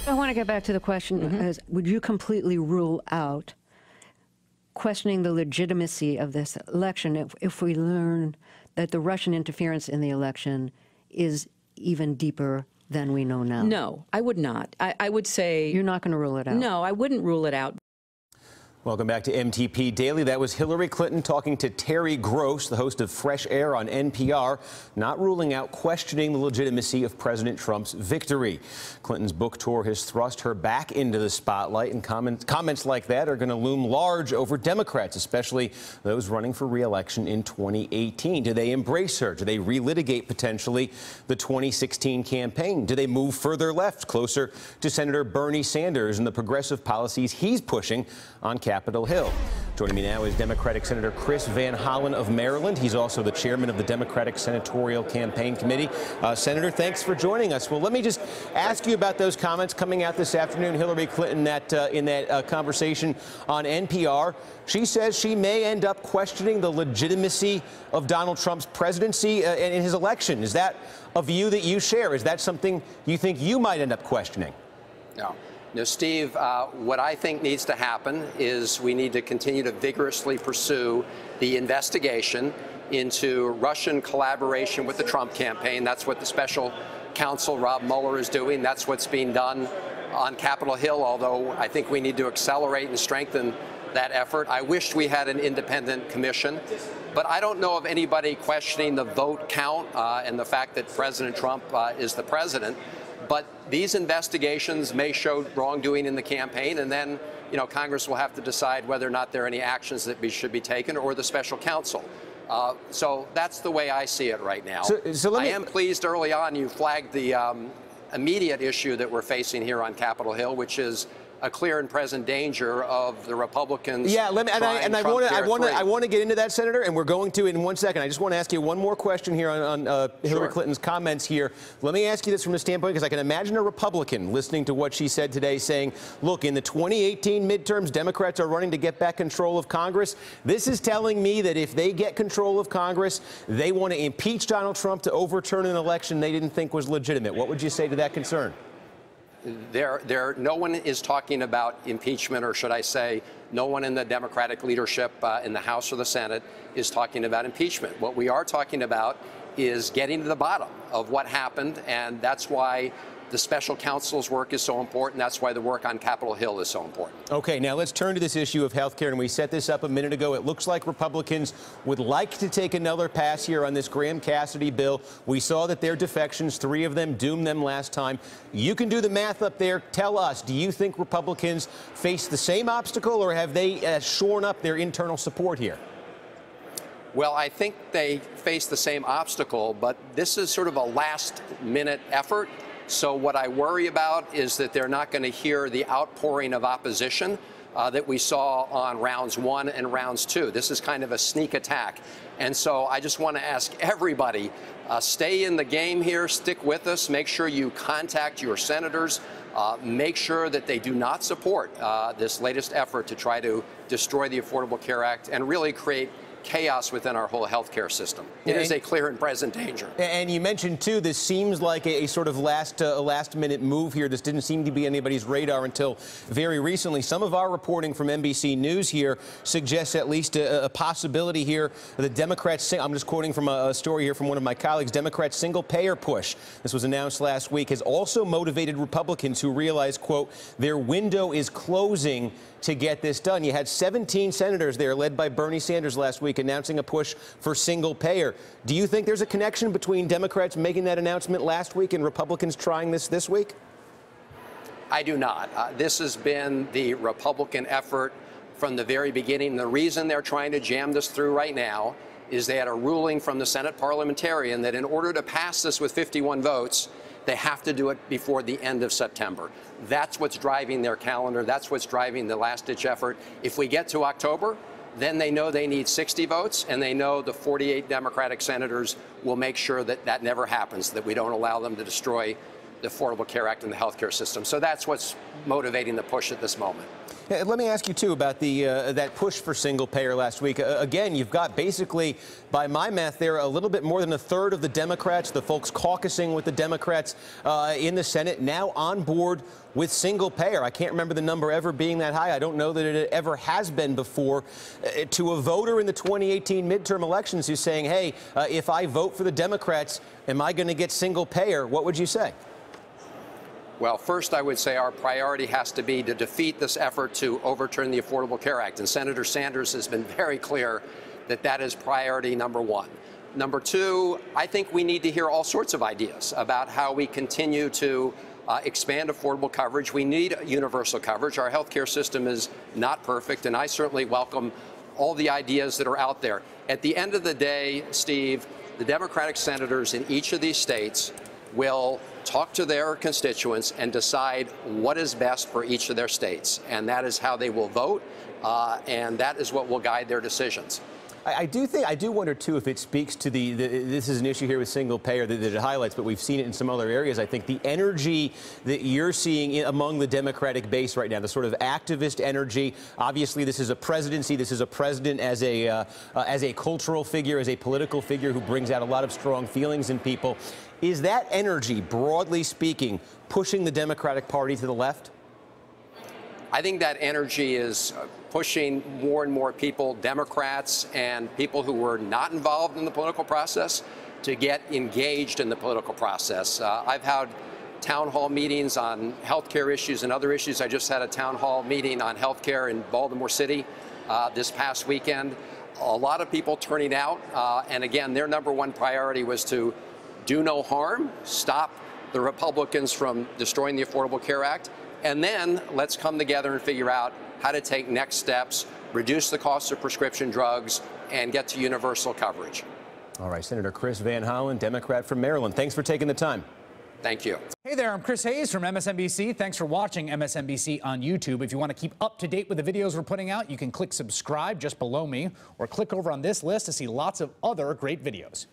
I want to get back to the question, as, would you completely rule out questioning the legitimacy of this election if we learn that the Russian interference in the election is even deeper than we know now? No, I would not. I would say... You're not going to rule it out? No, I wouldn't rule it out. Welcome back to MTP Daily. That was Hillary Clinton talking to Terry Gross, the host of Fresh Air on NPR, not ruling out questioning the legitimacy of President Trump's victory. Clinton's book tour has thrust her back into the spotlight, and comments like that are going to loom large over Democrats, especially those running for re-election in 2018. Do they embrace her? Do they relitigate potentially the 2016 campaign? Do they move further left, closer to Senator Bernie Sanders and the progressive policies he's pushing on Capitol Hill? Joining me now is Democratic Senator Chris Van Hollen of Maryland. He's also the chairman of the Democratic Senatorial Campaign Committee. Senator, thanks for joining us. Well, let me just ask you about those comments coming out this afternoon. Hillary Clinton in that conversation on NPR. She says she may end up questioning the legitimacy of Donald Trump's presidency and his election. Is that a view that you share? Is that something you think you might end up questioning? No. No, Steve, what I think needs to happen is we need to continue to vigorously pursue the investigation into Russian collaboration with the Trump campaign. That's what the special counsel, Rob Mueller, is doing. That's what's being done on Capitol Hill, although I think we need to accelerate and strengthen that effort. I wish we had an independent commission, but I don't know of anybody questioning the vote count and the fact that President Trump is the president. But these investigations may show wrongdoing in the campaign, and then, you know, Congress will have to decide whether or not there are any actions that should be taken, or the special counsel. So that's the way I see it right now. I am pleased early on you flagged the immediate issue that we're facing here on Capitol Hill, which is a clear and present danger of the Republicans. Yeah, I want to get into that, Senator, and we're going to in 1 second. I just want to ask you one more question here on Hillary Clinton's comments here. Let me ask you this from the standpoint, because I can imagine a Republican listening to what she said today saying, look, in the 2018 midterms, Democrats are running to get back control of Congress. This is telling me that if they get control of Congress, they want to impeach Donald Trump to overturn an election they didn't think was legitimate. What would you say to that concern? No one is talking about impeachment, or should I say, no one in the Democratic leadership in the House or the Senate is talking about impeachment. What we are talking about is getting to the bottom of what happened, and that's why the special counsel's work is so important. That's why the work on Capitol Hill is so important. Okay, now let's turn to this issue of health care, and we set this up a minute ago. It looks like Republicans would like to take another pass here on this Graham Cassidy bill. We saw that their defections, 3 of them, doomed them last time. You can do the math up there. Tell us, do you think Republicans face the same obstacle, or have they shorn up their internal support here? Well, I think they face the same obstacle, but this is sort of a last-minute effort. So what I worry about is that they're not going to hear the outpouring of opposition that we saw on rounds 1 and rounds 2. This is kind of a sneak attack. And so I just want to ask everybody, stay in the game here, stick with us, make sure you contact your senators, make sure that they do not support this latest effort to try to destroy the Affordable Care Act and really create chaos within our whole health care system. It is a clear and present danger. And you mentioned, too, this seems like a sort of last-minute move here. This didn't seem to be anybody's radar until very recently. Some of our reporting from NBC News here suggests at least a possibility here. The Democrats, I'm just quoting from a story here from one of my colleagues, Democrats' single-payer push, this was announced last week, has also motivated Republicans who realize, quote, their window is closing to get this done. You had 17 senators there, led by Bernie Sanders last week, announcing a push for single payer. Do you think there's a connection between Democrats making that announcement last week and Republicans trying this week? I do not. This has been the Republican effort from the very beginning. The reason they're trying to jam this through right now is they had a ruling from the Senate parliamentarian that in order to pass this with 51 votes, they have to do it before the end of September. That's what's driving their calendar. That's what's driving the last-ditch effort. If we get to October, then they know they need 60 votes, and they know the 48 Democratic senators will make sure that that never happens, that we don't allow them to destroy the Affordable Care Act and the healthcare system. So that's what's motivating the push at this moment. Yeah, let me ask you, too, about that push for single payer last week. Again, you've got basically, by my math there, a little bit more than a third of the Democrats, the folks caucusing with the Democrats in the Senate, now on board with single payer. I can't remember the number ever being that high. I don't know that it ever has been before. To a voter in the 2018 midterm elections who's saying, hey, if I vote for the Democrats, am I going to get single payer? What would you say? Well, first, I would say our priority has to be to defeat this effort to overturn the Affordable Care Act. And Senator Sanders has been very clear that that is priority number one. Number two, I think we need to hear all sorts of ideas about how we continue to expand affordable coverage. We need universal coverage. Our healthcare system is not perfect, and I certainly welcome all the ideas that are out there. At the end of the day, Steve, the Democratic senators in each of these states will talk to their constituents and decide what is best for each of their states. And that is how they will vote, and that is what will guide their decisions. I do wonder, too, if it speaks to this is an issue here with single payer that it highlights, but we've seen it in some other areas. I think the energy that you're seeing among the Democratic base right now, the sort of activist energy. Obviously, this is a presidency. This is a president as a cultural figure, as a political figure who brings out a lot of strong feelings in people. Is that energy, broadly speaking, pushing the Democratic Party to the left? I think that energy is pushing more and more people, Democrats and people who were not involved in the political process, to get engaged in the political process. I've had town hall meetings on healthcare issues and other issues. I just had a town hall meeting on healthcare in Baltimore City this past weekend. A lot of people turning out, and again, their number one priority was to do no harm, stop the Republicans from destroying the Affordable Care Act, and then let's come together and figure out how to take next steps, reduce the cost of prescription drugs, and get to universal coverage. All right, Senator Chris Van Hollen, Democrat from Maryland. Thanks for taking the time. Thank you. Hey there, I'm Chris Hayes from MSNBC. Thanks for watching MSNBC on YouTube. If you want to keep up to date with the videos we're putting out, you can click subscribe just below me, or click over on this list to see lots of other great videos.